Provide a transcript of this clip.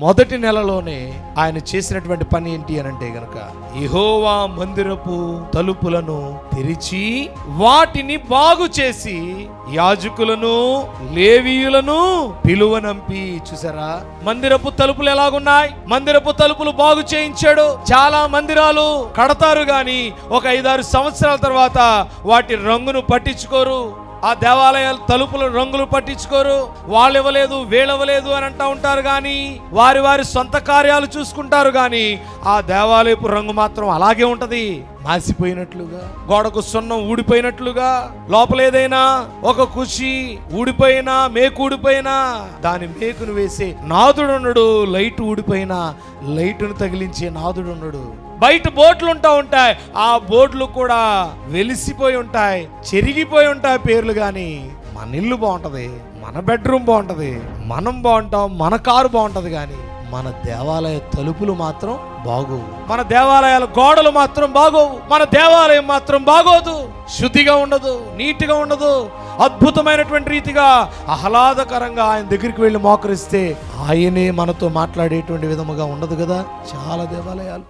మొదటి నెలలోనే ఆయన చేసినటువంటి పని ఏంటి అని అంటే గనక యెహోవా మందిరపు తలుపులను తెరిచి వాటిని బాగు చేసి యాజకులను లేవీయులను పిలువనంపి. చూసారా మందిరపు తలుపులు ఎలాగున్నాయి? మందిరపు తలుపులు బాగు చేయించాడు. చాలా మందిరాలు కడతారు గాని ఒక 5-6 సంవత్సరాల తర్వాత వాటి రంగును పట్టించుకోరు. ఆ దేవాలయాల తలుపులు రంగులు పట్టించుకోరు. వాళ్ళు ఇవ్వలేదు వీళ్ళు ఇవ్వలేదు అని అంటూ ఉంటారు కానీ వారి వారి సొంత కార్యాలు చూసుకుంటారు కానీ ఆ దేవాలయపు రంగు మాత్రం అలాగే ఉంటది, మాసిపోయినట్లుగా, గోడకు సున్నం ఊడిపోయినట్లుగా. లోపల ఏదైనా ఒక కుర్చీ ఊడిపోయినా మేకు ఊడిపోయినా దాని మేకును వేసే నాదుడు ఉండడు, లైట్ ఊడిపోయినా లైటును తగిలించే నాదుడు ఉండడు. బయట బోర్డులు ఉంటాయి, ఆ బోర్డులు కూడా వెలిసిపోయి ఉంటాయి, చెరిగిపోయి ఉంటాయి పేర్లు. కానీ మన ఇల్లు బాగుంటది, మన బెడ్రూమ్ బాగుంటది, మనం బాగుంటాం, మన కారు బాగుంటది. కానీ మన దేవాలయ తలుపులు మాత్రం బాగోవు, మన దేవాలయాల గోడలు మాత్రం బాగోవు, మన దేవాలయం మాత్రం బాగోదు. శుద్ధిగా ఉండదు, నీట్గా ఉండదు. అద్భుతమైనటువంటి రీతిగా ఆహ్లాదకరంగా ఆయన దగ్గరికి వెళ్ళి మోకరిస్తే ఆయనే మనతో మాట్లాడేటువంటి విధముగా ఉండదు కదా చాలా దేవాలయాలు.